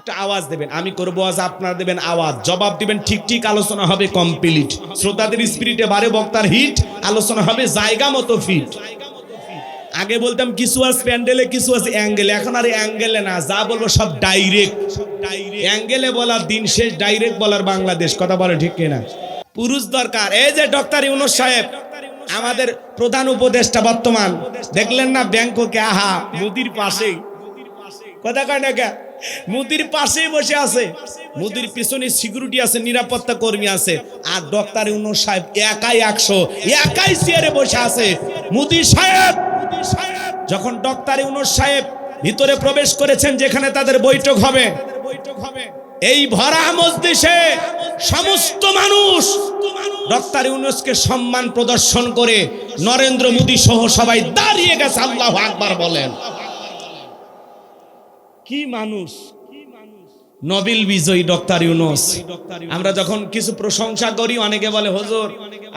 একটা আওয়াজ দেবেন, আমি করব আওয়াজ, আপনারা দেবেন আওয়াজ, জবাব দিবেন ঠিক ঠিক, আলোচনা হবে কমপ্লিট। শ্রোতাদের স্পিরিটে বারে বক্তার হিট, আলোচনা হবে জায়গা মতো ফিট। আগে বলতাম কিছু আছে প্যান্ডেলে, কিছু আছে অ্যাঙ্গেলে, এখন আর অ্যাঙ্গেলে না, যা বলবো সব ডাইরেক্ট। অ্যাঙ্গেলে বলার দিন শেষ, ডাইরেক্ট বলার বাংলাদেশ। কথা বলে ঠিক কিনা? পুরুষ দরকার। এই যে ডক্টর ইউনূস সাহেব আমাদের প্রধান উপদেষ্টা বর্তমান, দেখলেন না ব্যাংককে, আহা মুদির পাশেই, কথা কয় না কে, মুদির পাশেই বসে আছে, মুদির পিছনে সিকিউরিটি আছে, নিরাপত্তা কর্মী আছে, আর ডক্টর ইউনূস সাহেব একাই 100, একাই চেয়ারে বসে আছে। মুদি সাহেব যখন ডক্টর ইউনূস সাহেব ভিতরে প্রবেশ করেছেন, যেখানে তাদের বৈঠক হবে, এই ভরা মজলিসে সমস্ত মানুষ ডক্টর ইউনূসকে সম্মান প্রদর্শন করে নরেন্দ্র মোদী সহ সবাই দাঁড়িয়ে গেছে। আল্লাহু আকবার বলেন। কি মানুষ, নোবেল বিজয়ী ডক্টর ইউনূস। আমরা যখন কিছু প্রশংসা করি, অনেকে বলে হুজুর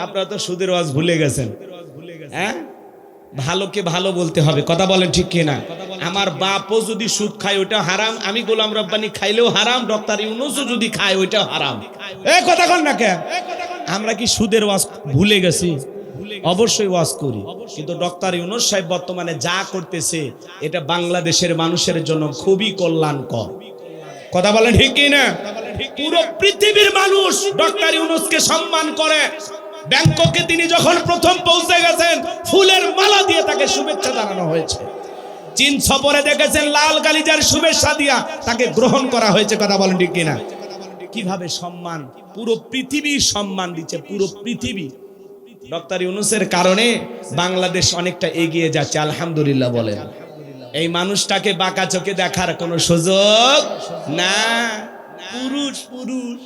আপনারা তো সুদের ওয়াজ ভুলে গেছেন। হ্যাঁ, ভালোকে ভালো বলতে হবে। কথা বলেন ঠিক কিনা? আমার বাপও যদি সুদ খায় ওইটা হারাম, আমি গোলাম রব্বানী খাইলেও হারাম, ডক্টর ইউনূসও যদি খায় ওইটা হারাম। এই কথা কন না কেন? আমরা কি সুদের ওয়াজ ভুলে গেছি? অবশ্যই ওয়াজ করি, কিন্তু ডক্টর ইউনূস সাহেব বর্তমানে যা করতেছে এটা বাংলাদেশের মানুষের জন্য খুবই কল্যাণকর। কথা বলেন ঠিক কিনা? পুরো পৃথিবীর মানুষ ডক্টর ইউনূসকে সম্মান করে। ব্যাংককে তিনি যখন প্রথম পৌঁছে গেছেন, ফুলের মালা দিয়ে তাকে শুভেচ্ছা জানানো হয়েছে। চীন সফরে দেখেছেন লাল গালিচার শুভেচ্ছা দিয়া তাকে গ্রহণ করা হয়েছে। কথা বলেন ঠিক কিনা? কিভাবে সম্মান, পুরো পৃথিবীর সম্মান দিচ্ছে, পুরো পৃথিবী। ডক্টর ইউনূসের কারণে বাংলাদেশ অনেকটা এগিয়ে যাচ্ছে, আলহামদুলিল্লাহ বলেন। এই মানুষটাকে বাঁকা চোখে দেখার কোনো সুযোগ না। পুরুষ পুরুষ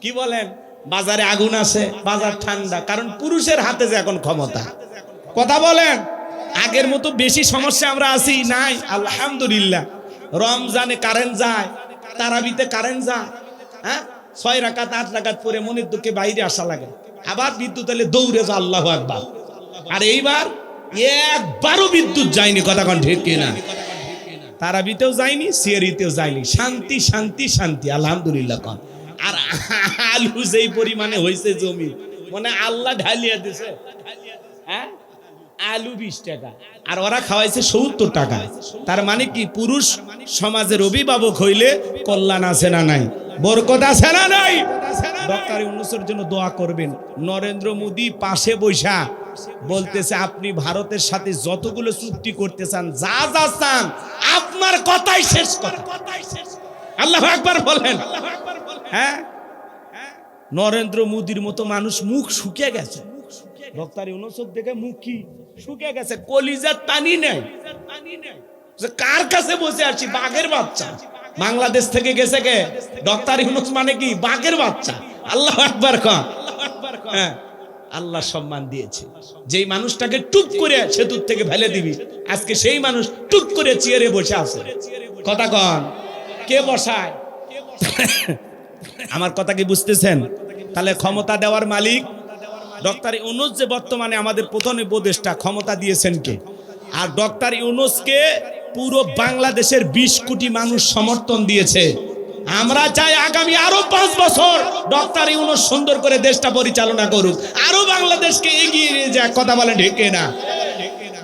কি বলেন? বাজারে আগুন আছে, বাজার ঠান্ডা, কারণ পুরুষের হাতে যে এখন ক্ষমতা। কথা বলেন, আগের মতো বেশি সমস্যা আমরা আছি নাই, আলহামদুলিল্লাহ। রমজানে কারেন্ট যায়, তারাবিতে কারেন্ট যায়, হ্যাঁ 6 রাকাত 8 রাকাত পরে মনের দুঃখে বাইরে আসা লাগে, আবার বিদ্যুৎ এলে দৌড়ে যা, আল্লাহু আকবার। আর এইবার একবারও বিদ্যুৎ যায়নি। কথা কোন ঠিক কিনা? তারাবিতেও যায়নি, সিয়ারিতেও যায়নি, শান্তি শান্তি শান্তি, আলহামদুলিল্লাহ কোন। আর আলু যেই পরিমাণে হয়েছে জমি, মানে আল্লাহ ঢালিয়া দিছে। হ্যাঁ, আলু 20 টাকা, আর ওরা খাওয়াইছে 70 টাকা। তার মানে কি, পুরুষ সমাজের অভিভাবক হইলে কল্যাণ আছে না নাই, বরকত আছে না নাই? ডক্টর ইউনূসের জন্য দোয়া করবেন। নরেন্দ্র মোদী পাশে বৈশা বলতেছে, আপনি ভারতের সাথে যতগুলো চুক্তি করতে চান, যা যা চান, আপনার কথাই শেষ কথা। আল্লাহু আকবার বলেন। হ্যাঁ, নরেন্দ্র মোদীর মতো মানুষ মুখ শুকিয়ে গেছে। ডক্টর ইউনূসের দেখে মুখ কি শুকিয়ে গেছে, কলিজার টানি নেই। কার কাছে বসে আছি? বাঘের বাচ্চা। বাংলাদেশ থেকে গেছে কে? ডক্টর ইউনূস মানে কি? বাঘের বাচ্চা। আল্লাহু আকবার কন। হ্যাঁ, আল্লাহ সম্মান দিয়েছে। যেই মানুষটাকে টুক করে সেতুর থেকে ফেলে দিবি, আজকে সেই মানুষ টুক করে চেয়ারে বসে আছে। কথা কন, কে বসায়? আমার কথা কি বুঝতেছেন? তাহলে ক্ষমতা দেওয়ার মালিক ডক্টর ইউনূস, যে বর্তমানে আমাদের প্রধান উপদেষ্টা, ক্ষমতা দিয়েছেন কে? আর ডক্টর ইউনূসকে পুরো বাংলাদেশের 20 কোটি মানুষ সমর্থন দিয়েছে। আমরা চাই আগামী আরো 5 বছর ডক্টর ইউনূস সুন্দর করে দেশটা পরিচালনা করুক, আরো বাংলাদেশকে এগিয়ে নিয়ে যাক। কথা বলে ঠিক না?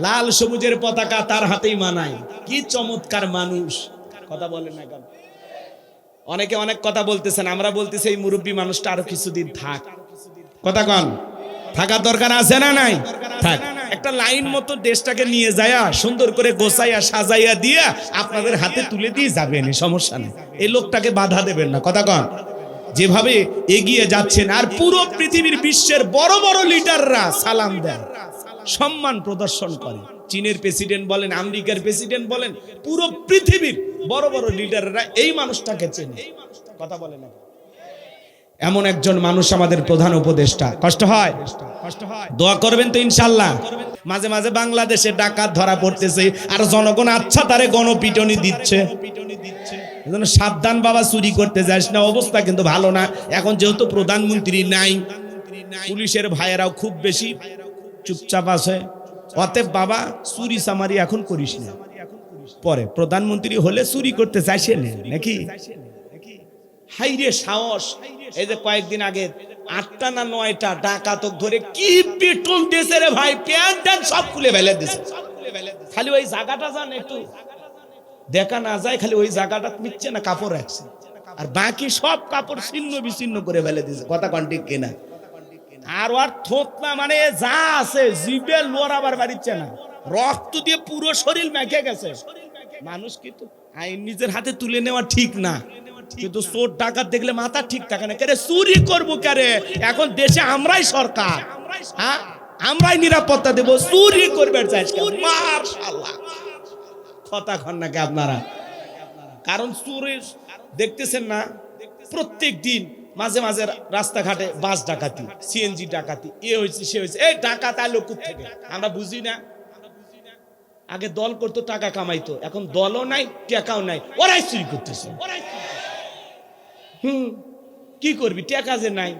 লাল সবুজের পতাকা তার হাতেই মানায়। কি চমৎকার মানুষ। কথা বলেন না কেন? অনেকে অনেক কথা বলতেছেন, আমরা বলতেছি এই মুরব্বী মানুষটা আরো কিছুদিন থাক। কথা কন, থাকার দরকার আছে না নাই? থাক। একটা লাইন মতো দেশটাকে নিয়ে যায়, সুন্দর করে গোছাইয়া সাজাইয়া দিয়া আপনাদের হাতে তুলে দিয়ে যাবেন, সমস্যা নেই। এই লোকটাকে বাধা দেবেন না। কথা কন, যেভাবে এগিয়ে যাচ্ছেন, আর পুরো পৃথিবীর বিশ্বের বড় বড় লিডাররা সালাম দেন, সম্মান প্রদর্শন করে। চীনের প্রেসিডেন্ট বলেন, আমেরিকার প্রেসিডেন্ট বলেন, পুরো পৃথিবীর বড় বড় লিডাররা এই মানুষটাকে চেনে। কথা বলে না? এমন একজন মানুষ আমাদের প্রধান উপদেষ্টা। কষ্ট হয়? দোয়া করবেন তো ইনশাআল্লাহ। মাঝে মাঝে বাংলাদেশে ডাকাত ধরা পড়তেছে, আর জনগণ আচ্ছা তারে গণপিটনি দিচ্ছে। এজন্য সাবধান বাবা, চুরি করতে যাস না। অবস্থা কিন্তু ভালো না। এখন যেহেতু প্রধানমন্ত্রী নাই, পুলিশের ভাইয়েরাও খুব বেশি চুপচাপ আছে। অতএব বাবা, চুরি চামারি এখন করিস না। পরে প্রধানমন্ত্রী হলে চুরি করতে চাইছে নাকি? হাইরে সাহস! এই যে কয়েকদিন আগে 8টা না 9টা ডাকাতক ধরে কি পেট্রোল দিয়েছে রে ভাই, প্যান্ট ট্যান্ট সব খুলে ফেলে দিয়েছে। খালি ওই জায়গাটা জান একটু দেখা না যায়, খালি ওই জায়গাটা মিচ্ছে না কাপড় রাখছে, আর বাকি সব কাপড় ছিন্ন বিচ্ছিন্ন করে ফেলে দিয়েছে। কথা কন ঠিক কিনা? আর ওর থোত না মানে যা আছে জিভে লোরাবার বাড়িচ্ছে না, রক্ত দিয়ে পুরো শরীর মেখে গেছে। মানুষ কিন্তু আইন নিজের হাতে তুলে নেওয়া ঠিক না, কিন্তু চোর ডাকাত দেখলে মাথা ঠিক থাকে না। কেরে চুরি করবো কেরে? এখন দেশে আমরাই সরকার, হ্যাঁ আমরাই নিরাপত্তা দেব, চুরি করবে চাই মাশাআল্লাহ। কথা কন নাকি আপনারা? কারণ চুরির দেখতেছেন না প্রত্যেক দিন মাঝে মাঝে রাস্তাঘাটে বাস ডাকাতি, সিএনজি ডাকাতি, এ হয়েছে সে হয়েছে। এই ডাকাত আলো কোত্থেকে আমরা বুঝি না। আগে দল করতো, টাকা কামাইতো, এখন দলও নাই টাকাও নাই, ওরাই চুরি করতেছে। কি করবি, টাকা যে নাই,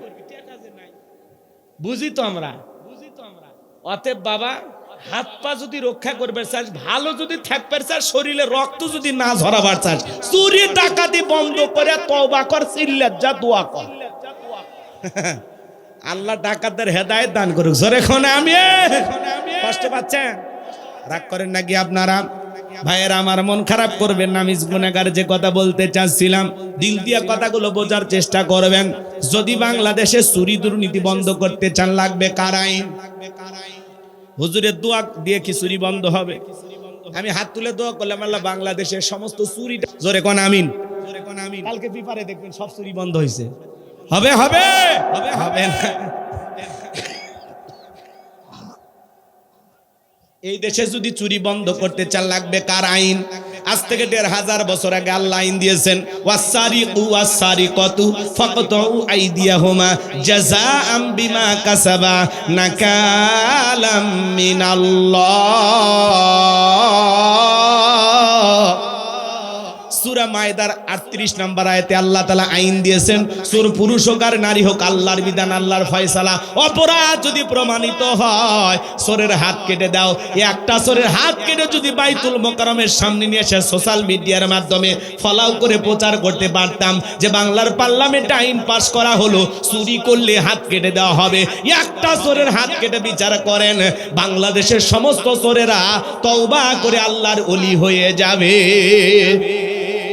বুঝি তো আমরা। অতএব বাবা, হাত পা যদি রক্ষা করবে চাস, ভালো যদি থাকবে চাস, শরীরে রক্ত যদি না ঝরাবার চাস, চুরি ডাকাতি বন্ধ করে তওবা কর, সিল্লাত যা দোয়া কর। আল্লাহ ডাকাতদের হেদায়েত দান করুক। জোরে কোন আমিন। কষ্ট পাচ্ছেন? রাগ করেন নাকি আপনারা? ভাইয়েরা আমার, মন খারাপ করবেন না। আমি গুনাহগার যে কথা বলতে চাচ্ছিলাম, দিল দিয়ে কথাগুলো বোঝার চেষ্টা করবেন। যদি বাংলাদেশে চুরি দুর্নীতি বন্ধ করতে চান, লাগবে কার আইন? হুজুরের দোয়া দিয়ে কি চুরি বন্ধ হবে? আমি হাত তুলে দোয়া করলাম, আল্লাহ বাংলাদেশের সমস্ত চুরি, জোরে কোন আমিন, কালকে পেপারে দেখবেন সব চুরি বন্ধ হয়েছে। হবে হবে হবে হবে না। এই দেশে যদি চুরি বন্ধ করতে চান, লাগবে কার আইন? আজ থেকে 1500 বছর আগে আল্লাহ আইন দিয়েছেন, ওয়াসারিকু ওয়াসারিকাতু ফাকতু আইদিয়াহুমা জাযাআম বিমা কাসাবা নাকালাম মিনাল্লাহ। সূরা মায়েদার 38 নম্বর আয়াতে আল্লাহ তাআলা আইন দিয়েছেন, চোর পুরুষ হোক আর নারী হোক, আল্লাহর বিধান, আল্লাহর ফয়সালা। অপরাধ যদি প্রমাণিত হয়, চোরের হাত কেটে দাও। একটা চোরের হাত কেটে যদি বাইতুল মোকাররমের সামনে নিয়ে এসে সোশ্যাল মিডিয়ার মাধ্যমে ফলাও করে প্রচার করতে পারতাম যে বাংলার পার্লামেন্টে আইন পাস করা হলো, চুরি করলে হাত কেটে দেওয়া হবে, একটা চোরের হাত কেটে বিচার করেন, বাংলাদেশের সমস্ত চোরেরা তওবা করে আল্লাহর ওলি হয়ে যাবে।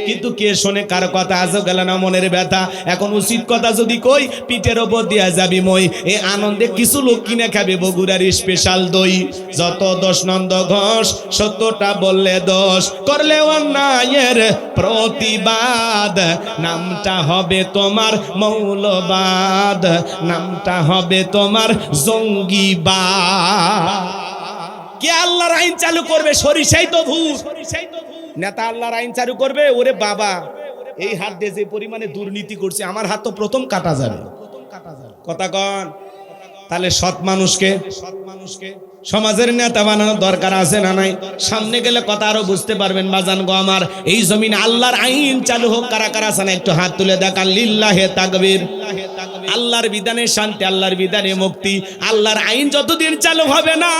কিন্তু কে শোনে কার কথা? আজও গেল না মনের ব্যথা। এখন উচিত কথা যদি কই, পিঠের ওপর দিয়া যাবি মই। এই আনন্দে কিছু লোক কিনে খাবে বগুড়ার স্পেশাল দই। যত দোষ নন্দ ঘোষ, সত্যটা বললে দোষ, করলে অন্যায়ের প্রতিবাদ, নামটা হবে তোমার মৌলবাদ, নামটা হবে তোমার জঙ্গিবাদ। কে আল্লাহর আইন চালু করবে? সরিষাই তো ভূত। নেতা আল্লাহর আইন চালু করবে, ওরে বাবা, এই হাত দিয়ে যে পরিমাণে দুর্নীতি করছে, আমার হাত তো প্রথম কাটা যাবে। কথা কন। তাহলে সৎ মানুষকে সমাজের নেতা বানানোর দরকার আছে না নাই? সামনে গেলে কথা আরো বুঝতে পারবেন। বাজান গো আমার, এই জমিন আল্লাহর আইন চালু হোক। কারা কারা আছে না একটু হাত তুলে দেখান। লিল্লাহে তাকবীর। আল্লাহর বিধানে শান্তি, আল্লাহর বিধানে মুক্তি। আল্লাহর আইন যতদিন চালু হবে না,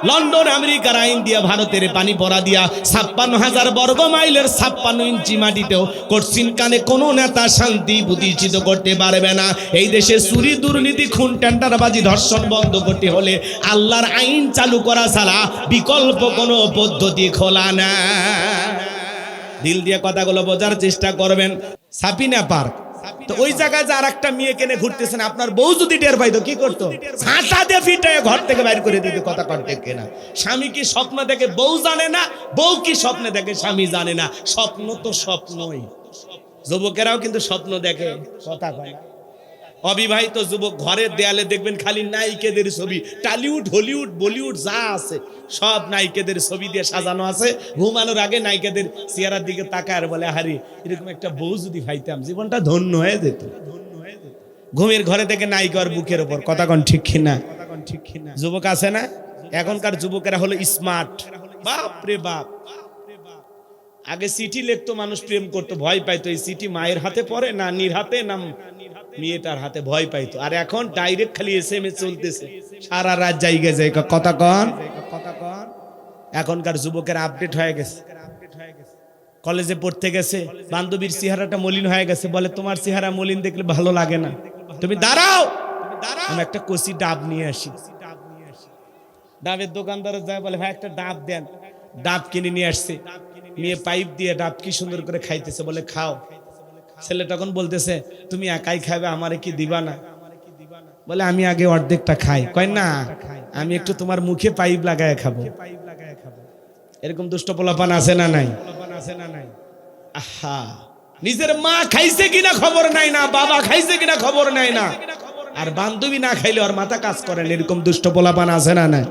লন্ডন আমেরিকার আইন দিয়া, ভারতের পানি পড়া দিয়া 56,000 বর্গ মাইলের 56 ইঞ্চি মাটিতেও কোশ্চিন কানে কোনো নেতা শান্তি প্রতিষ্ঠিত করতে পারবে না। এই দেশে চুরি দুর্নীতি খুন টেন্ডারবাজি ধর্ষণ বন্ধ করতে হলে আল্লাহর আইন চালু করা ছাড়া বিকল্প কোনো পদ্ধতি খোলা না। দিল দিয়ে কথাগুলো বোঝার চেষ্টা করবেন। সাপিনা পার্ক, তো ওই জায়গায় যে আরেকটা মেয়ে কেনে ঘুরতেছেন, আপনার বউ যদি টের পাইতো কি করতো? ছাঁটা দিয়ে ফিটায় ঘর থেকে বাইর করে দিত। কথা কন্টে কেনা। স্বামী কি স্বপ্ন দেখে বউ জানে না, বউ কি স্বপ্নে দেখে স্বামী জানে না। স্বপ্ন তো স্বপ্নই, যুবকেরাও কিন্তু স্বপ্ন দেখে। কথা কয় না। অবিবাহিত যুবক ঘরের দেয়ালে দেখবেন খালি নায়িকাদের ছবি, টলিউড হলিউড বলিউড যা আছে সব নায়িকাদের ছবি দিয়ে সাজানো আছে। ঘুমানোর আগে নায়িকাদের চেহারার দিকে তাকায় আর বলে, আরে এরকম একটা বউ যদি পাইতাম জীবনটা ধন্য হয়ে যেত। ঘুমের ঘরে থেকে নায়িকার বুকের ওপর। কথা কন ঠিক কিনা? যুবক আছে না? এখনকার যুবকেরা হলো স্মার্ট। বাপ রে বাপ, আগে চিঠি লিখতো মানুষ, প্রেম করতো, ভয় পাইতো। এই চিঠি মায়ের হাতে পড়ে, নানির হাতে, না মেয়েটার হাতে, ভয় পাইতো। আর এখন ডাইরেক্ট খালি এসএমএস চলতেছে, সারা রাত জায়গা জায়গা। কথা কন। এখনকার যুবকের আপডেট হয়ে গেছে। কলেজে পড়তে গেছে, বান্ধবীর চেহারাটা মলিন হয়ে গেছে, বলে তোমার চেহারা মলিন দেখলে ভালো লাগে না, তুমি দাঁড়াও, আমি একটা কচি ডাব নিয়ে আসি। ডাবের দোকানদার যায়, বলে ভাই একটা ডাব দেন। ডাব কিনে নিয়ে আসছে, মেয়ে পাইপ দিয়ে ডাব কি সুন্দর করে খাইতেছে, বলে খাও। ছেলে তখন বলতেছে তুমি একাই খাবে, আমারে কি দিবা না? বলে আমি আগে অর্ধেকটা খাই। কয় না, আমি একটু তোমার মুখে পাইপ লাগায় খাবো। এরকম দুষ্ট পোলাপান আছে না নাই? আহা, নিজের মা খাইছে কিনা খবর নাই না, বাবা খাইছে কিনা খবর নাই না, আর বান্ধবী না খাইলে ওর মাথা কাজ করে না, এরকম দুষ্ট পোলাপান আছে না নাই?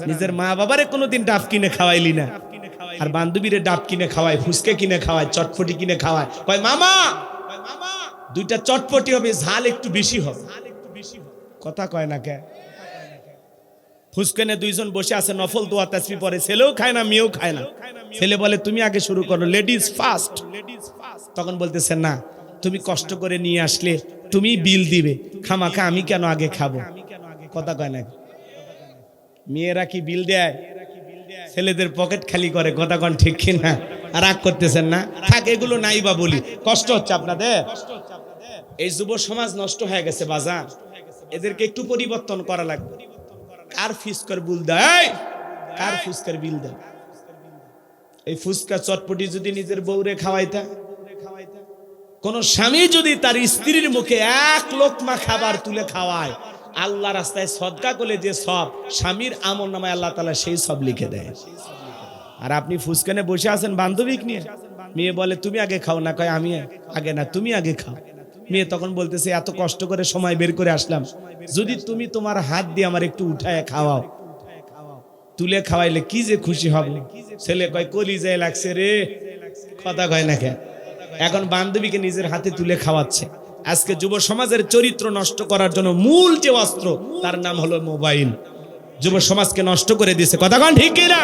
নিজের মা বাবারে কোনোদিন ডাব কিনে খাওয়াইলি না, আর বান্ধবীরে ডাব কিনে খাওয়ায়, ফুসকে কিনে খাওয়ায়, চটপটি কিনে খাওয়ায়। কয় মামা দুইটা চটপটি হবে, ঝাল একটু বেশি হবে। কথা কয় না কে? ফুসকেনে দুইজন বসে আছে, নফল দোয়া তাসবিহ পড়ে, ছেলেও খায় না মেয়েও খায় না। ছেলে বলে তুমি আগে শুরু করো, লেডিজ ফার্স্ট। তখন বলতেছে না, তুমি কষ্ট করে নিয়ে আসলে তুমি বিল দিবে, খামাখা আমি কেন আগে খাবো? কথা কয় না? মেয়েরা কি বিল দেয়? ছেলেদের পকেট খালি করে। কথা কন ঠিক কিনা? আর রাগ করতেছেন না? থাক, এগুলো নাই বা বলি, কষ্ট হচ্ছে আপনাদের। এই যুব সমাজ নষ্ট হয়ে গেছে বাজার, এদেরকে একটু পরিবর্তন করা লাগবে। কার ফুসকার বিল দেয়? কার ফুসকার বিল দেয়? এই ফুসকা চটপটি যদি নিজের বউরে খাওয়াইতা, কোন স্বামী যদি তার স্ত্রীর মুখে এক লোকমা খাবার তুলে খাওয়ায়, আল্লাহ রাস্তায় সদকা করলে যে সব, স্বামীর আমলনামায় আল্লাহ তাআলা সেই সব লিখে দেয়। আর আপনি ফুসকানে বসে আছেন বান্ধবীক নিয়ে, মেয়ে বলে তুমি আগে খাও না, কয় আমি আগে না, তুমি আগে খাও। মেয়ে তখন বলতেছে এত কষ্ট করে সময় বের করে আসলাম, যদি তুমি তোমার হাত দিয়ে আমার একটু উঠায় খাওয়াও, তুলে খাওয়াইলে কি যে খুশি হবে। ছেলে কয় কলিজায় লাগছে রে। কথা কয় না কেন? এখন বান্ধবীকে নিজের হাতে তুলে খাওয়াচ্ছে। আজকে যুব সমাজের চরিত্র নষ্ট করার জন্য মূল যে অস্ত্র, তার নাম হলো মোবাইল, যুব সমাজকে নষ্ট করে দিয়েছে। কথা কন ঠিক কিনা?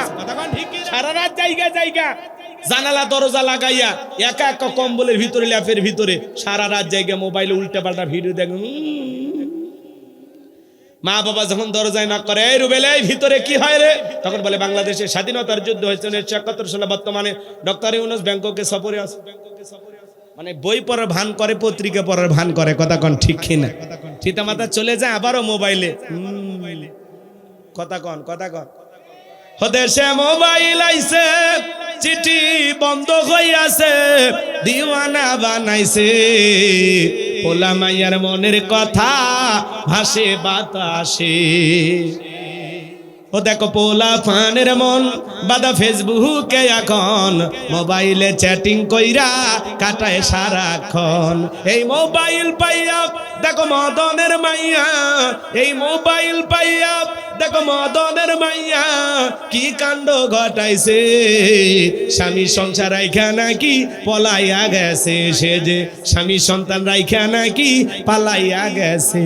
সারা রাত জায়গা জায়গা জানালা দরজা লাগাইয়া একা একা কম্বলের ভিতরে, ল্যাপের ভিতরে সারা রাত জায়গা মোবাইলে উল্টা পাল্টা ভিডিও দেখুন। মা বাবা যখন দরজায় নক করে, এই রুবেল এই ভিতরে কি হয় রে? তখন বলে বাংলাদেশের স্বাধীনতার যুদ্ধ হয়েছে 1971 সালে, বর্তমানে ডক্টর ইউনূস ব্যাংককে সফরে আছে। মানে বই পড়ার ভান করে, পত্রিকা পড়ার ভান করে। কথা কন ঠিক কিনা? চিতা মাথা চলে যায় আবারও মোবাইলে। কথা কন, কথা কন। দেশে মোবাইল আইছে, চিঠি বন্ধ হইয়াছে, দিওয়ানা বানাইছে, পোলা মাইয়ার মনের কথা ভাসে বাতাসে। ও দেখো পোলা ফানের মন বাদা ফেসবুকে, এখন মোবাইলে চ্যাটিং কইরা কাটায় সারাক্ষণ। এই মোবাইল পাইয়া দেখো মদনের মাইয়া, এই মোবাইল পাইয়া দেখো মদনের মাইয়া কি কাণ্ড ঘটাইছে। স্বামী সংসার রাইখা নাকি পলাইয়া গেছে, সে যে স্বামী সন্তান রাইখা নাকি পালাইয়া গেছে।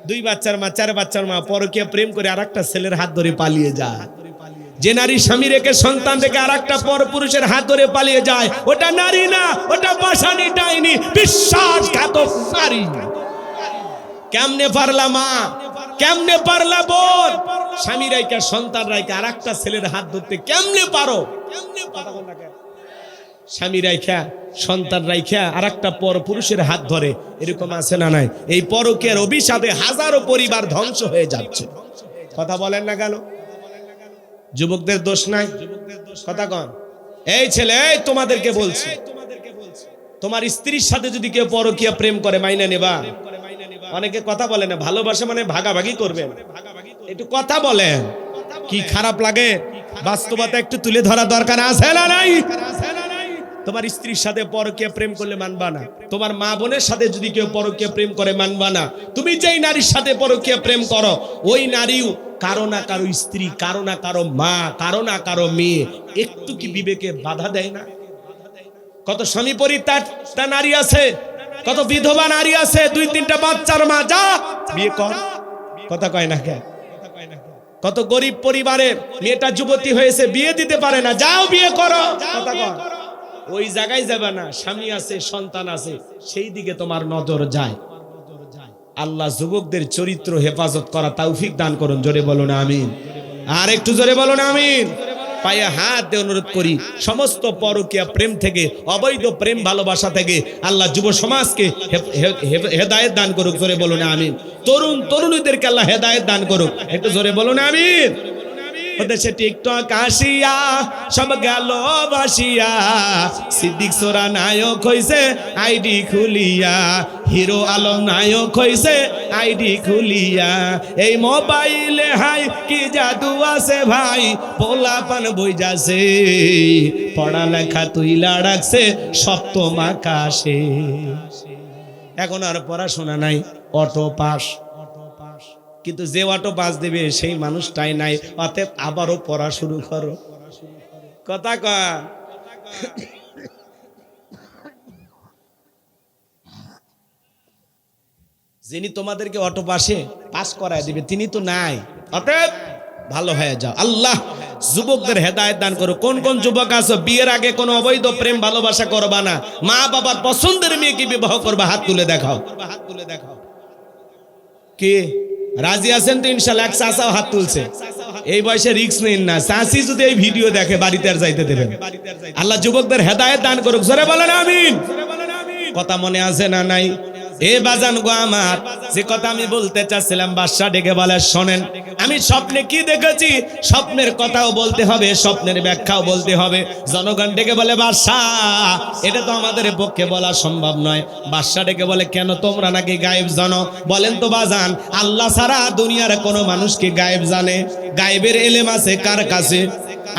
2 বাচ্চার মা, 4 বাচ্চার মা পরকীয়া প্রেম করে আরেকটা ছেলের হাত ধরে পালিয়ে যায়। যে নারী স্বামী রেখে সন্তান রেখে আরেকটা পর পুরুষের হাত ধরে পালিয়ে যায়, ওটা নারী না, ওটা পাশানি ডাইনি, বিশ্বাসঘাতক নারী। কেমনে পারলা মা, কেমনে পারলা বোন, স্বামী রাইকা সন্তান রাইকা আরেকটা ছেলের হাত ধরতে কেমনে পারো? স্বামী রাইখা সন্তান রাইখা আরেকটা পর পুরুষের হাত ধরে, এরকম আছে না নাই? এই পরকীয়ার অভিশাপে হাজারো পরিবার ধ্বংস হয়ে যাচ্ছে। কথা বলেন না কেন? যুবকদের দোষ নাই? কথা কন। এই ছেলে, এই তোমাদেরকে বলছি, তোমার স্ত্রীর সাথে যদি কেউ পরকীয়া প্রেম করে মাইনা নেবা? অনেকে কথা বলে না, ভালোবাসা মানে ভাগাভাগি করবেন, একটু কথা বলেন। কি খারাপ লাগে? বাস্তবতা একটু তুলে ধরা দরকার আছে না নাই? তোমার স্ত্রীর সাথে পরকীয়া প্রেম করলে মানবা না, তোমার মা বোনের সাথে যদি কেউ পরকীয়া প্রেম করে মানবা না। তুমি যেই নারীর সাথে পরকীয়া প্রেম করো, ওই নারীও কারো না কারো স্ত্রী, কারো না কারো মা, কারো না কারো মেয়ে। একটু কি বিবেকে বাধা দেয় না? কত স্বামী পরিত্যক্তা নারী আছে, কত বিধবা নারী আছে, 2-3টা বাচ্চার মা, যা বিয়ে কর। কথা কয় না কেন? কত গরিব পরিবারে মেয়েটা যুবতী হয়েছে, বিয়ে দিতে পারে না, যাও বিয়ে করো। কথা কয়। ওই জায়গায় যাবে না, স্বামী আছে, সন্তান আছে, সেই দিকে তোমার নজর যায়। আল্লাহ যুবকদের চরিত্র হেফাজত করা তৌফিক দান করুন। জোরে বলুন আমিন। আর একটু জোরে বলুন আমিন। পায়ে হাত দিয়ে অনুরোধ করি, সমস্ত পরকীয়া প্রেম থেকে, অবৈধ প্রেম ভালোবাসা থেকে আল্লাহ যুব সমাজকে হেদায়েত দান করুক। জোরে বলুন আমিন। তরুণ তরুণীদেরকে আল্লাহ হেদায়েত দান করুক। একটু জোরে বলুন আমিন। ওদেশে টিকটক আসিয়া সব গেল বাসিয়া, সিদ্দিক সোরা নায়ক হইছে আইডি খুলিয়া, হিরো আলম নায়ক হইছে আইডি খুলিয়া, এই মোবাইলে হাই কি জাদু আছে ভাই, পোলাপান বই যাচ্ছে, পড়ালেখা তুইলা রাখছে সপ্তম আকাশে। এখন আর পড়াশোনা নাই, অটো পাস। কিন্তু যে অটো পাস দেবে সেই মানুষটাই নাই। অতএব আবারও পড়া শুরু করো। কথা কয় যিনি তোমাদেরকে অটো পাস করায় দিবে তিনি তো নাই। অতএব ভালো হয়ে যাও। আল্লাহ যুবকদের হেদায়েত দান করো। কোন কোন যুবক আছো বিয়ের আগে কোনো অবৈধ প্রেম ভালোবাসা করবা না, মা বাবার পছন্দের মেয়েকে বিবাহ করবা? হাত তুলে দেখাও। কি রাজি আছেন তো? ইনশাআল্লাহ। এক চাচাও হাত তুলছে। এই বয়সে রিস্ক নেন না। চাচি যদি এই ভিডিও দেখে বাড়িতে আর যাইতে দেবেন। আল্লাহ যুবকদের হেদায়েত দান করুক। জোরে বলেন আমিন। কথা মনে আছে না নাই? এ বাজান গো আমার, যে কথা আমি বলতে চাচ্ছিলাম, বাদশা ডেকে বলে শোনেন, আমি স্বপ্নে কি দেখেছি স্বপ্নের কথাও বলতে হবে, স্বপ্নের ব্যাখ্যাও বলতে হবে। জনগণ ডেকে বলে বাদশা এটা তো আমাদের পক্ষে বলা সম্ভব নয়। বাদশা ডেকে বলে কেন, তোমরা নাকি গায়েব জানো? বলেন তো বাজান, আল্লাহ ছাড়া দুনিয়ার কোনো মানুষ কি গায়েব জানে? গায়েবের এলেম আছে কার কাছে?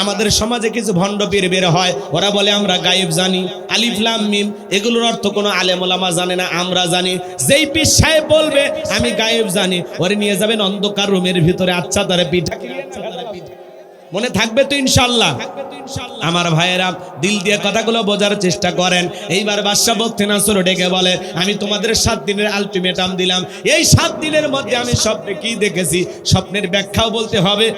আমাদের সমাজে কিছু ভণ্ড পীর বের হয়, ওরা বলে আমরা গায়েব জানি, আলিফ লাম মিম, এগুলোর অর্থ কোনো আলেম ওলামা জানে না, আমরা জানি। যেই পীর সাহেব বলবে আমি গায়েব জানি, ওরে নিয়ে যাবেন অন্ধকার রুমের ভিতরে, আচ্ছা তারে পিঠা মনে থাকবে তো ইনশাআল্লাহ? আমার ভাইয়েরা দিল দিয়ে কথাগুলো বোঝার চেষ্টা করেন। এইবার বাদশা বলতে নাসর ডেকে বলে আমি তোমাদের 7 দিনের আলটিমেটাম দিলাম, এই 7 দিনের মধ্যে আমি স্বপ্নে কি দেখেছি স্বপ্নের ব্যাখ্যাও বলতে হবে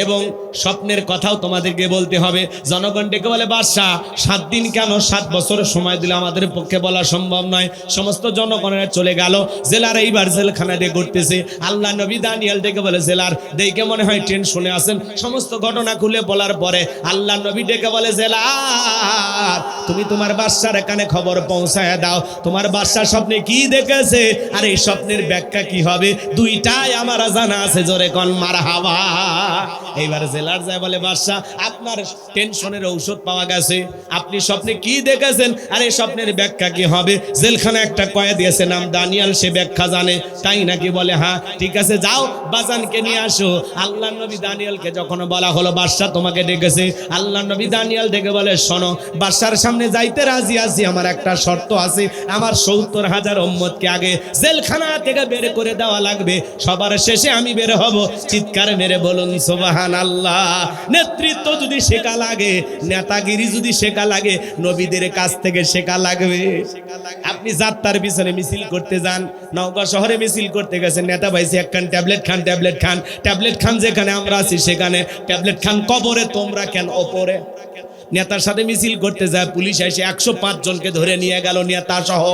এবং স্বপ্নের কথাও তোমাদেরকে বলতে হবে। জনগণ ডেকে বলে বাদশা 7 দিন কেন, 7 বছর সময় দিলে আমাদের পক্ষে বলা সম্ভব নয়। সমস্ত জনগণেরা চলে গেল। জেলার এইবার জেলখানা দিয়ে ঘুরতেছে। আল্লাহ নবী দানিয়েল ডেকে বলে জেলার দেখে মনে হয় টেনশনে আছেন। সমস্ত ঘটনা খুলে বলার পরে আল্লাহ নবী ডেকে বলে জেলার তুমি তোমার বাদশার কানে খবর পৌঁছায় দাও, তোমার বাদশা স্বপ্নে কি দেখেছে আর এই স্বপ্নের ব্যাখ্যা কি হবে, দুইটাই আমার জানা আছে। জোরে কোন মারহাবা। এইবার জেলার যায় বলে বাদশা আপনার টেনশনের ঔষধ পাওয়া গেছে, আপনি স্বপ্নে কি দেখেছেন আর এই স্বপ্নের ব্যাখ্যা কি হবে? জেলখানা একটা কয়েদি দিয়েছে নাম দানিয়াল, সে ব্যাখ্যা জানে। তাই নাকি? বলে হ্যাঁ ঠিক আছে, যাও বাজানকে নিয়ে আসো। আল্লাহ নবী দানিয়ালকে যখন বলা হলো বাদশা তোমাকে ডেকেছে, আল্লাহ নবী দানিয়াল ডেকে বলে শোনো, বাদশার সামনে যাইতে রাজি আছি, আমার একটা শর্ত আছে, আমার 70,000 উম্মতকে আগে জেলখানা থেকে বের করে দেওয়া লাগবে, সবার শেষে আমি বের হব। চিৎকার মেরে বলুন সুবহানাল্লাহ। নেতৃত্ব যদি শেখা লাগে, নেতাগিরি যদি শেখা লাগে, নবীদের কাছ থেকে শেখা লাগবে। আপনি যাত্রার পিছনে মিছিল করতে যান, নওগাঁ শহরে মিছিল করতে গেছেন, নেতা ভাইসি একখান ট্যাবলেট খান, ট্যাবলেট খান যেখানে আমরা আছি সেখানে, ট্যাবলেট খান কবরে, তোমরা কেন ওপরে? নেতার সাথে মিছিল করতে যায়, পুলিশ এসে 105 জনকে ধরে নিয়ে গেল, নেতা সহ।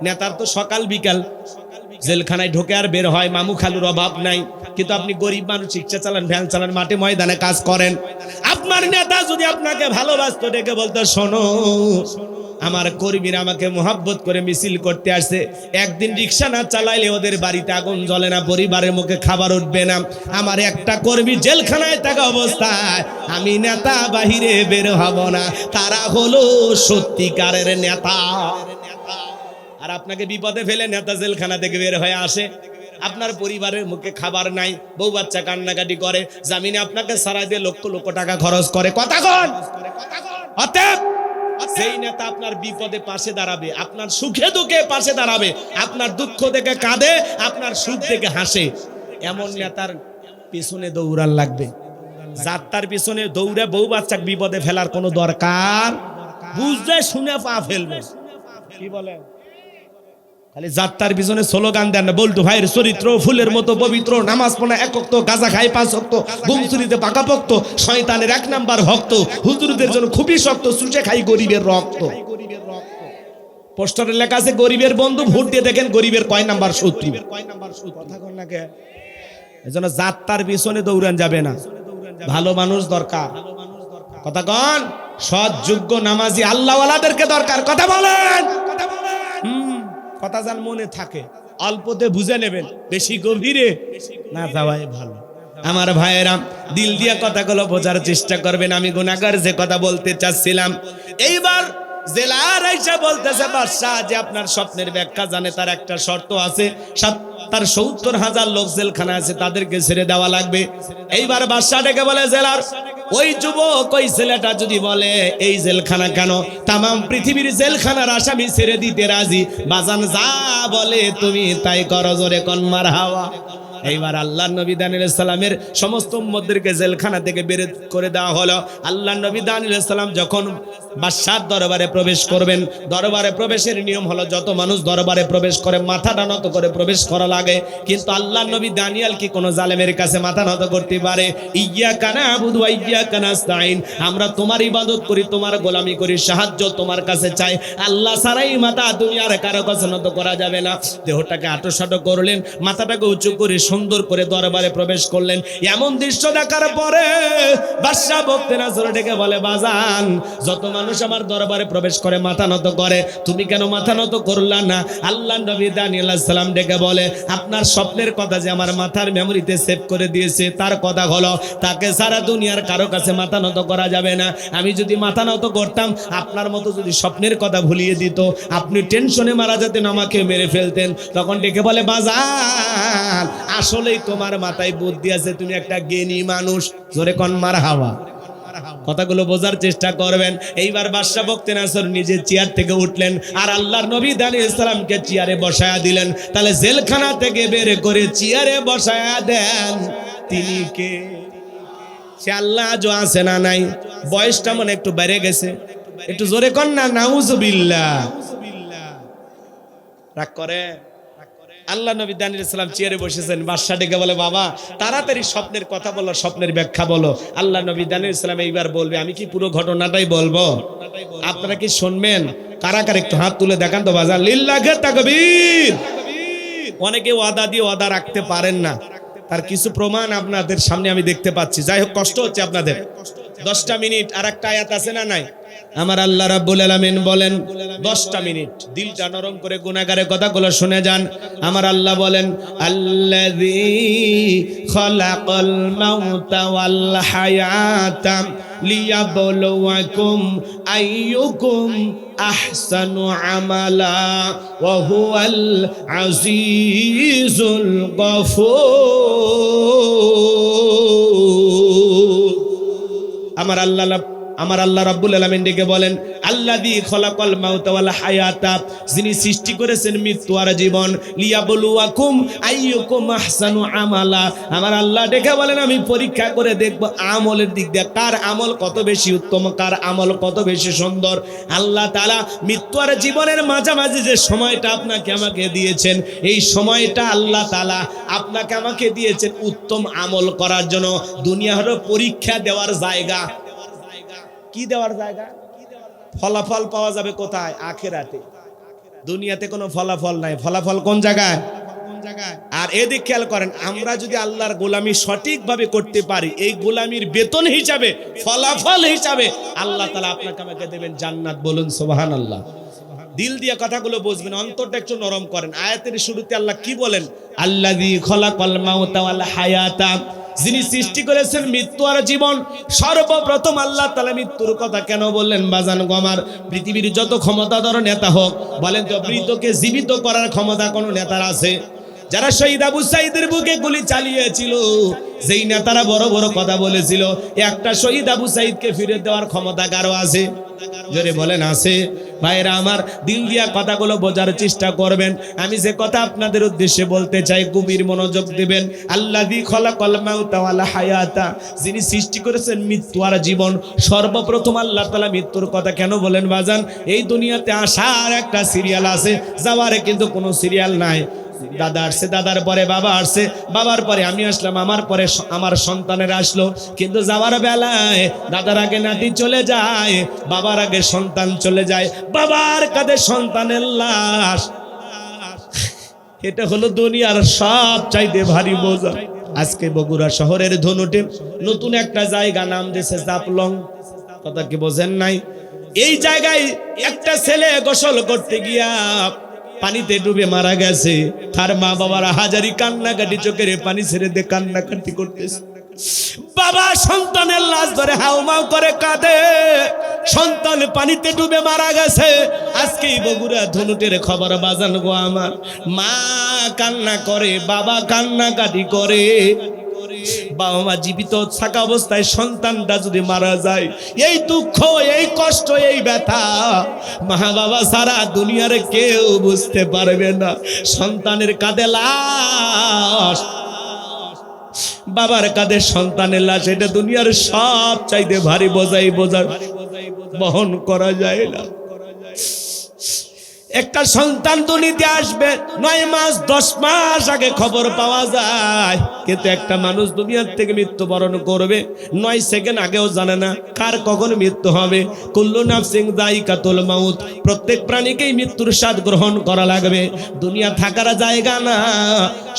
নেতার তো সকাল বিকাল জেলখানায় ঢোকে আর বের হয়, মামু খালুর অভাব নাই। কিন্তু আপনি গরিব মানুষ, রিক্সা চালান, ভ্যান চালান, মাঠে ময়দানে কাজ করেন। আপনার নেতা যদি আপনাকে ভালোবাসতো, ডেকে বলতো শোনো আমার কর্মীরা আমাকে মোহাব্বত করে মিছিল করতে আসছে, একদিন রিক্সা না চালাইলে ওদের বাড়িতে আগুন জ্বলে না, পরিবারের মুখে খাবার উঠবে না। আমার একটা কর্মী জেলখানায় থাকা অবস্থায় আমি নেতা বাহিরে বের হব না, তারা হলো সত্যিকারের নেতা। আর আপনাকে বিপদে ফেলে নেতা জেলখানা থেকে বের হয়ে আসে, আপনার পরিবারের মুখে খাবার নাই, বউ বাচ্চা কান্নাকাটি করে, জামিনে আপনাকে সারা দিয়ে লক্ষ লক্ষ টাকা খরচ করে। কথা কন। অতএব সেই নেতা আপনার বিপদে পাশে দাঁড়াবে, আপনার সুখে দুঃখে পাশে দাঁড়াবে, আপনার দুঃখ দেখে কাঁদে, আপনার সুখ দেখে হাসে, এমন নেতার পিছনে দৌড়ান লাগবে। যাত্রার পিছনে দৌড়ে বউ বাচ্চা বিপদে ফেলার কোনো দরকার, বুঝলে শুনে পা ফেলবে। কি বলে? খালি যাত্রার পিছনে স্লোগান দেন না। বল্টু ভাইয়ের চরিত্র ফুলের মতো পবিত্র, নামাজ পড়া 1 ওয়াক্ত, গাঁজা খায় 5 ওয়াক্ত, গুমচুরিতে পাকাপোক্ত, শয়তানের 1 নাম্বার ভক্ত, হুজুরদের জন্য খুবই শক্ত, চুষে খাই গরিবের রক্ত। পোস্টারে লেখা আছে গরিবের বন্ধু, ভোট দিয়ে দেখেন গরিবের কয় নাম্বার শত্রু। কথা কন না কে? এজন্য যাত্রার পিছনে দৌড়ান যাবে না, ভালো মানুষ দরকার। কথা কন, সৎ যোগ্য নামাজি আল্লাহওয়ালাদেরকে দরকার। কথা বলেন, কথা যেন মনে থাকে, অল্পতে বুঝে নেবেন, বেশি গভীরে না যাওয়াই ভালো। আমার ভাইয়েরা, দিল দিয়ে কথাগুলো বোঝার চেষ্টা করবেন। আমি গুনাহগার যে কথা বলতে চাচ্ছিলাম, এইবার জেলার আইসা বলতেছে বাদশাহ যে আপনার স্বপ্নের ব্যাখ্যা জানে, তার একটা শর্ত আছে, তার ৭০,০০০ লোক জেলখানা আছে, তাদেরকে ছেড়ে দেওয়া লাগবে। এইবার বাদশাহ ডেকে বলে, জেলার ওই যুবক, ওই ছেলেটা যদি বলে এই জেলখানা কেন, তাম পৃথিবীর জেলখানার আসামি ছেড়ে দিতে রাজি। বাজান যা বলে তুমি তাই করো, জোরে কোন মারহাবা। এইবার আল্লাহ নবী দানিয়েল আলাইহিস সালামের সমস্ত উম্মতদেরকে জেলখানা থেকে বের করে দেওয়া হলো। আল্লাহ নবী দানিয়েল আলাইহিস সালাম যখন বাদশার দরবারে প্রবেশ করবেন, দরবারে প্রবেশের নিয়ম হলো যত মানুষ দরবারে প্রবেশ করে মাথাটা নত করে প্রবেশ করা লাগে, কিন্তু আল্লাহ নবী দানিয়েল কি কোনো জালেমের কাছে মাথা নত করতে পারে? ইয়্যাকা না'বুদু ওয়া ইয়্যাকা নাস্তাঈন, আমরা তোমার ইবাদত করি, তোমার গোলামি করি, সাহায্য তোমার কাছে চাই, আল্লাহ ছাড়াই মাথা দুনিয়ার কারো কাছে নত করা যাবে না। দেহটাকে আঁটোসাঁটো করলেন, মাথাটাকে উঁচু করে সুন্দর করে দরবারে প্রবেশ করলেন। এমন দৃশ্য দেখার পরে বাদশা বক্তে নজর ডেকে বলে, বাজান যত মানুষ আমার দরবারে প্রবেশ করে মাথা নত করে, তুমি কেন মাথা নত করলা না? আল্লাহ নবী দানিয়েল আলাইহিস সালাম ডেকে বলে, আপনার স্বপ্নের কথা যে আমার মাথার মেমোরিতে সেভ করে দিয়েছে, তার কথা হলো তাকে সারা দুনিয়ার কারো কাছে মাথা নত করা যাবে না। আমি যদি মাথা নত করতাম, আপনার মতো যদি স্বপ্নের কথা ভুলিয়ে দিত, আপনি টেনশনে মারা যেতেন, আমাকে মেরে ফেলতেন। তখন ডেকে বলে, বাজান আসলেই তোমার মাথায় বুদ্ধি আছে, তুমি একটা জ্ঞানী মানুষ, জোরে কোন মারহাবা। কথাগুলো বোঝার চেষ্টা করবেন। এইবার বাদশা বক্তে নজর নিজে চেয়ার থেকে উঠলেন, আর আল্লাহর নবী দানিয়েল আলাইহিস সালামকে চেয়ারে বসায়া দিলেন। তাহলে জেলখানা থেকে বের করে চেয়ারে বসায়া দেন, তিনি কে? সে আল্লাহ আজও আছে না নাই? বয়সটা মনে একটু বেড়ে গেছে, একটু জোরে কর না নাউজুবিল্লাহ। রাগ করে? আল্লাহ নবী দানিয়েল আলাইহিস সালাম চেয়ারে বসেছেন, বাদশা ডেকে বলে, বাবা তাড়াতাড়ি স্বপ্নের কথা বলো, স্বপ্নের ব্যাখ্যা বলো। আল্লাহ নবী দানিয়েল আলাইহিস সালাম এইবার বলবে, আমি কি পুরো ঘটনাটাই বলবো? আপনারা কি শুনবেন? কারা কারা একটু হাত তুলে দেখান তো বাজার, লিল্লাহে তাকবীর। অনেকে ওয়াদা দিয়ে ওয়াদা রাখতে পারেন না, তার কিছু প্রমাণ আপনাদের সামনে আমি দেখতে পাচ্ছি। যাই হোক, কষ্ট হচ্ছে আপনাদের। 10টা মিনিট আর একটা আয়াত আছে না নাই? আমার আল্লাহ রাব্বুল আলামিন বলেন 10টা মিনিট দিলটা নরম করে গুনাহগারের কথাগুলো শুনে যান। আমার আল্লাহ বলেন, আল্লাযী খালাকাল মাউতা ওয়াল হায়াতা লিয়াবলুয়াকুম আইয়ুকুম আহসানু আমালা ওয়া হুয়াল আজিজুল গফুর। আমার আল্লাহ রাব্বুল আলামিন ডেকে বলেন, আল্লাযী খলাকাল মাউতা ওয়াল হায়াতা, যিনি সৃষ্টি করেছেন মৃত্যু আর জীবন, লিয়াবলুয়াকুম আইয়ুকুম আহসানু আমালা। আমার আল্লাহ ডেকে বলেন, আমি পরীক্ষা করে দেখব আমলের দিক দিয়ে কার আমল কত বেশি উত্তম, কার আমল কত বেশি সুন্দর। আল্লাহ তাআলা মৃত্যু আর জীবনের মাঝামাঝি যে সময়টা আপনাকে আমাকে দিয়েছেন, এই সময়টা আল্লাহ তাআলা আপনাকে আমাকে দিয়েছেন উত্তম আমল করার জন্য। দুনিয়া হলো পরীক্ষা দেওয়ার জায়গা। কি দেওয়ার জায়গা? ফলাফল পাওয়া যাবে কোথায়? আখিরাতে। দুনিয়াতে কোনো ফলাফল নাই। ফলাফল কোন জায়গায়? আর এদিক খেয়াল করেন, আমরা যদি আল্লাহর গোলামি সঠিকভাবে করতে পারি, এই গোলামির বেতন হিসাবে, ফলাফল হিসাবে আল্লাহ তাআলা আপনাকে আমাকে দেবেন জান্নাত। বলুন সুবহানাল্লাহ। দিল দিয়ে কথাগুলো বুঝবেন, অন্তরটা একটু নরম করেন। আয়াতের শুরুতে আল্লাহ কি বলেন? আল্লাযী খলাকাল মাউতা ওয়াল হায়াতা, যিনি সৃষ্টি করেছেন মৃত্যু আর জীবন। সর্বপ্রথম আল্লাহ তাআলা মৃত্যুর কথা কেন বললেন? বাজান গমার, পৃথিবীর যত ক্ষমতাধর নেতা হোক, বলেন তো মৃতকে জীবিত করার ক্ষমতা কোন নেতার আছে? যারা শহীদ আবু সাঈদের বুকে গুলি চালিয়েছিল, যেই নেতারা বড় বড় কথা বলেছিল, একটা শহীদ আবু সাঈদকে ফিরে দেওয়ার ক্ষমতা কারো আছে? জোরে বলেন আছে? ভাইরা আমার, দিল দিয়া কথাগুলো বোঝার চেষ্টা করবেন। আমি যে কথা আপনাদের উদ্দেশ্যে বলতে চাই, গভীর মনোযোগ দিবেন। আল্লাযী খলাকাল মাউতা ওয়াল হায়াতা, যিনি সৃষ্টি করেছেন মৃত্যু আর জীবন। সর্বপ্রথম আল্লাহ তাআলা মৃত্যুর কথা কেন বলেন? বাজান, এই দুনিয়াতে আসার একটা সিরিয়াল আছে, যাওয়ার কিন্তু কোনো সিরিয়াল নাই। দাদা আসছে, দাদার পরে বাবা আসছে, বাবার পরে আমি আসলাম, আমার পরে আমার সন্তানের আসলো। কিন্তু যাওয়ার বেলায় দাদার আগে নাতি চলে যায়, বাবার আগে সন্তান চলে যায়, বাবার কাঁধে সন্তানের লাশ। এটা হলো দুনিয়ার সব চাইতে ভারী বোঝা। আজকে বগুড়া শহরের ধনুটে নতুন একটা জায়গা নাম দিয়েছে জাপলং। কথা কি বোঝেন নাই? এই জায়গায় একটা ছেলে গোসল করতে গিয়া পানিতে ডুবে মারা গেছে। তার মা বাবারা হাজারি কান্নাকাটি, চোখের পানি ছেড়ে দিয়ে কান্নাকাটি করতেছে। বাবা সন্তানের লাশ ধরে হাউমাউ করে কাঁদে, সন্তান পানিতে ডুবে মারা গেছে। আজকেই বগুড়া ধনুটের খবর বাজান গো আমার। মা কান্না করে, বাবা কান্নাকাটি করে। বাবা মা জীবিত থাকা অবস্থায় সন্তানটা যদি মারা যায়, এই দুঃখ, এই কষ্ট, এই ব্যথা মা বাবা সারা দুনিয়ার কেউ বুঝতে পারবে না। সন্তানের কাঁধে লাশ, বাবার কাঁধে সন্তানের লাশ, এটা দুনিয়ার সব চাইতে ভারী বোঝাই বহন করা যায় না। একটা সন্তান দুনিয়াতে আসবে 9 মাস 10 মাস আগে খবর পাওয়া যায়, কিন্তু একটা মানুষ দুনিয়ার থেকে মৃত্যুবরণ করবে 9 সেকেন্ড আগেও জানে না কার কখন মৃত্যু হবে। কুল্লু নাফসিন যায়িকাতুল মাউত, প্রত্যেক প্রাণীকেই মৃত্যুর স্বাদ গ্রহণ করা লাগবে। দুনিয়া থাকার জায়গা না,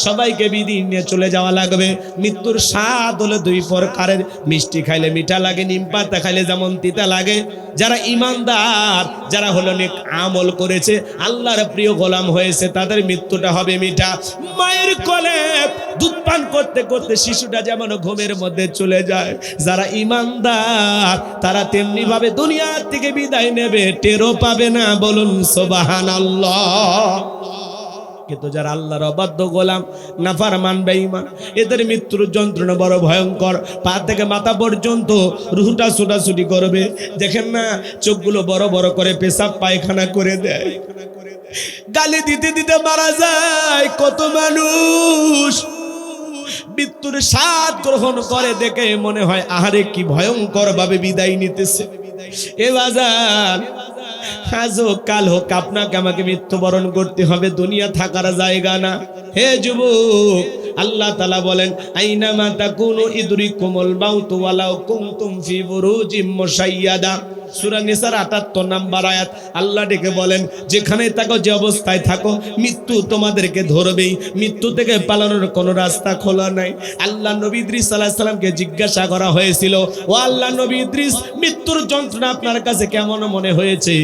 সবাইকে বিদায় নিয়ে চলে যাওয়া লাগবে। মৃত্যুর স্বাদ হলো 2 প্রকারের, মিষ্টি খাইলে মিঠা লাগে, নিম পাতা খাইলে যেমন তিতা লাগে। যারা ইমানদার, যারা হলো নেক আমল করেছে, আল্লাহর প্রিয় গোলাম হয়েছে, তাদের মৃত্যুটা হবে মিঠা। মায়ের কোলে দুধ পান করতে করতে শিশুটা যেমন ঘুমের মধ্যে চলে যায়, যারা ইমানদার তারা তেমনি ভাবে দুনিয়ার থেকে বিদায় নেবে, টেরও পাবে না। বলুন সুবহানাল্লাহ। কিন্তু যারা আল্লাহর অবাধ্য গোলাম, নাফরমান বেঈমান, এদের মৃত্যুর যন্ত্রণা বড় ভয়ঙ্কর। পা থেকে মাথা পর্যন্ত রুহটা ছুটাছুটি করবে। দেখেন না, চোখগুলো বড় বড় করে পেশাব পায়খানা করে দেয়, গালি দিতে দিতে মারা যায় কত মানুষ। মৃত্যুর স্বাদ গ্রহণ করে দেখে মনে হয় আহারে কি ভয়ঙ্কর ভাবে বিদায় নিতেছে। এ বাজার, আজ হোক কাল হোক আপনাকে আমাকে মৃত্যুবরণ করতে হবে, দুনিয়া থাকার জায়গা না। হে যুবক, আল্লাহ তাআলা বলেন আইনামা তাকুনু ইদরিকুমুল মাউতু ওয়ালাউ কুনতুম ফি বুরুজিম মুশাইয়াদা। সূরা নিসার ৭৮ নম্বর আয়াত। আল্লাহ ডেকে বলেন, যেখানে থাকো, যে অবস্থায় থাকো, মৃত্যু তোমাদেরকে ধরবেই। মৃত্যু থেকে পালানোর কোনো রাস্তা খোলা নাই। আল্লাহ নবী ইদ্রিস আলাইহিস সালামকে জিজ্ঞাসা করা হয়েছিল, ও আল্লাহ নবী ইদ্রিস, মৃত্যুর যন্ত্রণা আপনার কাছে কেমন মনে হয়েছে?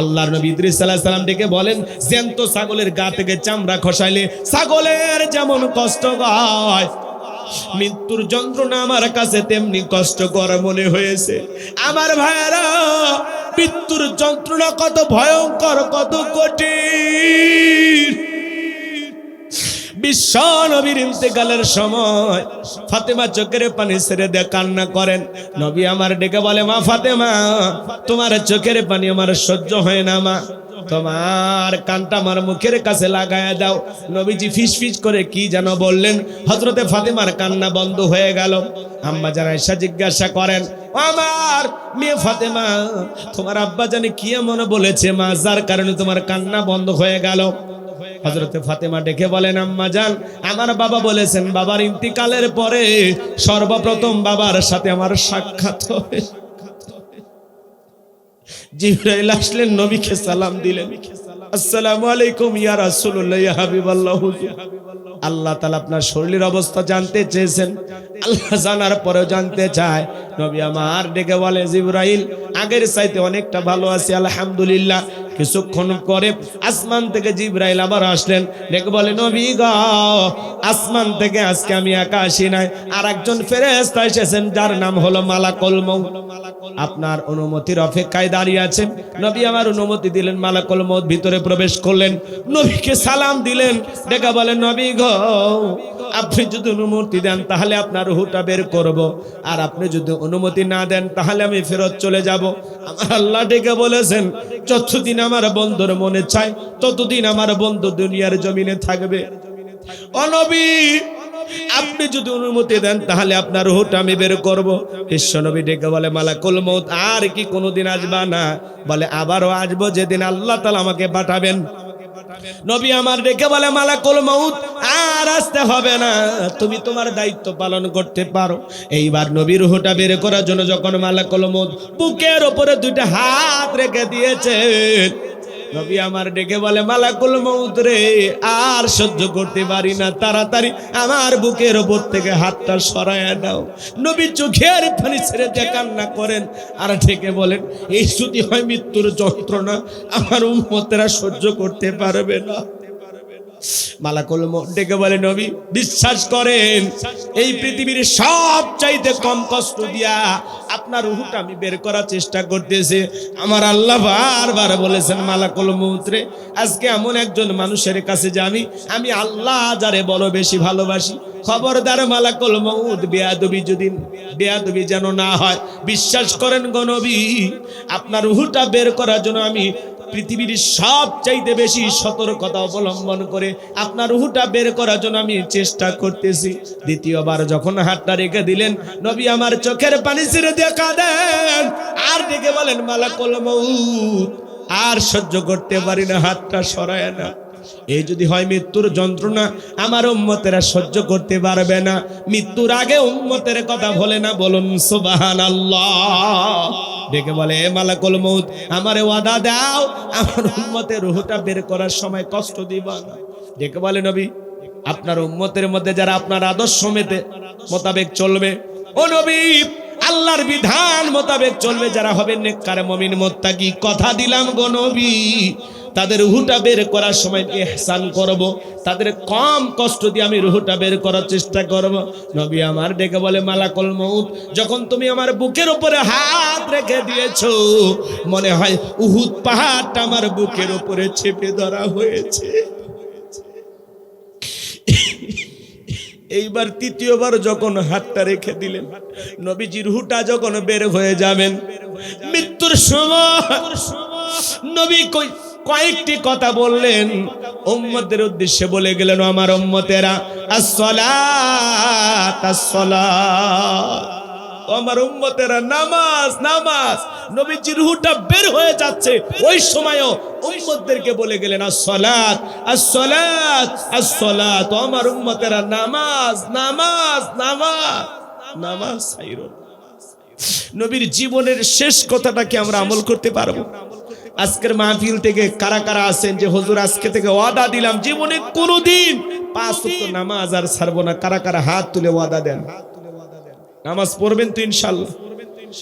আল্লাহর নবী ইদ্রিস আলাইহিস সালাম ডেকে বলেন, জ্যান্ত ছাগলের গা থেকে চামড়া খসাইলে ছাগলের যেমন কষ্ট হয়, মৃত্যুর যন্ত্রণা আমার কাছে তেমনি কষ্টকর মনে হয়েছে। আমার ভাইরা, মৃত্যুর যন্ত্রণা কত ভয়ঙ্কর, কত কঠিন। বিশ্ব নবীর ইন্তেকালের সময় ফাতেমা চোখের পানি ছেড়ে দিয়ে কান্না করেন। নবী আমার ডেকে বলে, মা ফাতেমা, তোমার চোখের পানি আমার সহ্য হয় না মা, তোমার কানটা আমার মুখের কাছে লাগায়া দাও। নবীজি ফিস ফিস করে কি যেন বললেন, হযরতে ফাতেমার কান্না বন্ধ হয়ে গেল। আম্মা জান আয়েশা জিজ্ঞাসা করেন, আমার মেয়ে ফাতেমা, তোমার আব্বা জানি কি এমন বলেছে মা, যার কারণে তোমার কান্না বন্ধ হয়ে গেল? হযরতে ফাতেমা ডেকে বলেন, আম্মা জান, আমার বাবা বলেছেন, বাবার ইন্তিকালের পরে সর্বপ্রথম বাবার সাথে আমার সাক্ষাৎ হবে। জিবরাইল আসলেন, নবীকে সালাম দিলেন, আসসালামু আলাইকুম ইয়া রাসূলুল্লাহ, ইয়া হাবিবাল্লাহ। আল্লাহ তাআলা আপনার শরীরের অবস্থা জানতে চেয়েছেন। আল্লাহ জানার পরেও জানতে চায়। নবী আমার ডেকে বলে, জিবরাইল, আগের চাইতে অনেকটা ভালো আছি আলহামদুলিল্লাহ। কিছুক্ষণ পরে আসমান থেকে জিবরাইল আবার আসলেন, ডেকে বলে, নবী গো, আসমান থেকে আজকে আমি একা আসি নাই, আর একজন ফেরেশতা এসেছেন, যার নাম হলো মালাকুল মউত। আপনার অনুমতির অপেক্ষায় দাঁড়িয়ে আছেন। নবী আমার অনুমতি দিলেন, মালাকুল মউত ভিতরে প্রবেশ করলেন, নবীকে সালাম দিলেন, ডেকে বলেন, নবী গো, আপনি যদি অনুমতি দেন তাহলে আপনার রূহটা বের করব, আর আপনি যদি অনুমতি না দেন তাহলে আমি ফেরত চলে যাব। আমার আল্লাহ ডেকে বলেছেন, যতদিন আমার বন্ধুর মনে চায় ততদিন আমার বন্ধু দুনিয়ার জমিনে থাকবে। ও নবী, আপনি যদি অনুমতি দেন তাহলে আপনার রূহটা আমি বের করব। বিশ্ব নবী ডেকে বলে, মালাকুল মউত আর কি কোনোদিন আসবা না? বলে, আবারও আসবো, যেদিন আল্লাহ তাআলা আমাকে পাঠাবেন। নবী আমার ডেকে বলে, মালাকুল মউত আর আসতে হবে না, তুমি তোমার দায়িত্ব পালন করতে পারো। এইবার নবীর রূহটা বের করার জন্য যখন মালাকুল মউত বুকের উপরে 2টা হাত রেখে দিয়েছেন, নবী আমার ডেকে বলে মালাকুল মউত রে, আর সহ্য করতে পারি না, তাড়াতাড়ি আমার বুকের উপর থেকে হাতটা সরায়া দাও। নবী চোখের পানি ছেড়ে দিয়ে কান্না করেন আর ডেকে বলেন, এই যদি হয় মৃত্যুর যন্ত্রণা, আমার উম্মতেরা সহ্য করতে পারবে না। মালাকুল মউত ডেকে বলে, নবী বিশ্বাস করেন, এই পৃথিবীর সবচাইতে কম কষ্ট দিয়া আপনার রূহটা আমি বের করার চেষ্টা করতেছি। আমার আল্লাহ বারবার বলেছেন, মালাকুল মউত রে, আজকে এমন একজন মানুষের কাছে যাবি, আমি আল্লাহ যারে বড় বেশি ভালোবাসি, খবরদার মালাকুল মউত বেয়াদবি যেন না হয়। বিশ্বাস করেন গো নবী, আপনার রূহটা বের করার জন্য আমি পৃথিবীর সবচাইতে বেশি সতর্কতা অবলম্বন করে আপনার রূহটা বের করার জন্য আমি চেষ্টা করতেছি। দ্বিতীয়বার যখন হাতটা রেখে দিলেন, নবী আমার চোখের পানি ছেড়ে দিয়ে কাঁদেন আর ডেকে বলেন, মালাকুল মউত আর সহ্য করতে পারি না, হাতটা সরায় না। এই যদি হয় মৃত্যুর যন্ত্রণা, আমার উম্মতেরা সহ্য করতে পারবে না। মৃত্যুর আগে উম্মতের কথা বলে না, বলুন সুবহানাল্লাহ। ডেকে বলে, মালাকুল মউত আমারে ওয়াদা দাও, আমার উম্মতের রূহটা বের করার সময় কষ্ট দিবা না। ডেকে বলে, নবী আপনার উম্মতের মধ্যে যারা আপনার আদর্শ মোতাবেক চলবে, ও নবী আল্লাহর বিধান মোতাবেক চলবে, যারা হবে নেককার মুমিন মুত্তাকি, কথা দিলাম গো নবী, তাদের রূহটা বের করার সময় ইহসান করব, তাদের কম কষ্ট দিয়ে আমি রূহটা বের করার চেষ্টা করব। নবী আমার ডেকে বলে, মালাকুল মউত যখন তুমি আমার বুকের উপরে হাত রেখে দিয়েছো, মনে হয় উহুদ পাহাড়টা আমার বুকের উপরে চেপে ধরা হয়েছে। এইবার তৃতীয়বার যখন হাতটা রেখে দিলেন, নবীজির রূহটা যখন বের হয়ে যাবেন মৃত্যুর সময়, নবী কয়েকটি কথা বললেন, উম্মতের উদ্দেশ্যে বলে গেলেন, আমার উম্মতেরা আসসালাত আসসালাত, আমার উম্মতেরা নামাজ নামাজ। নবীজির রূহটা বের হয়ে যাচ্ছে, ওই সময়ও উম্মতদেরকে বলে গেলেন, আসসালাত আসসালাত আসসালাত, আমার উম্মতেরা নামাজ নামাজ নামাজ নামাজ। নবীর জীবনের শেষ কথাটা কি আমরা আমল করতে পারবো? আজকের মাহফিল থেকে কারা কারা আছেন যে হুজুর আজকে থেকে ওয়াদা দিলাম জীবনে কোনোদিন 5 ওয়াক্ত নামাজ আর ছাড়বো না? কারা কারা হাত তুলে ওয়াদা দেন? নামাজ পড়বেন তো ইনশাআল্লাহ?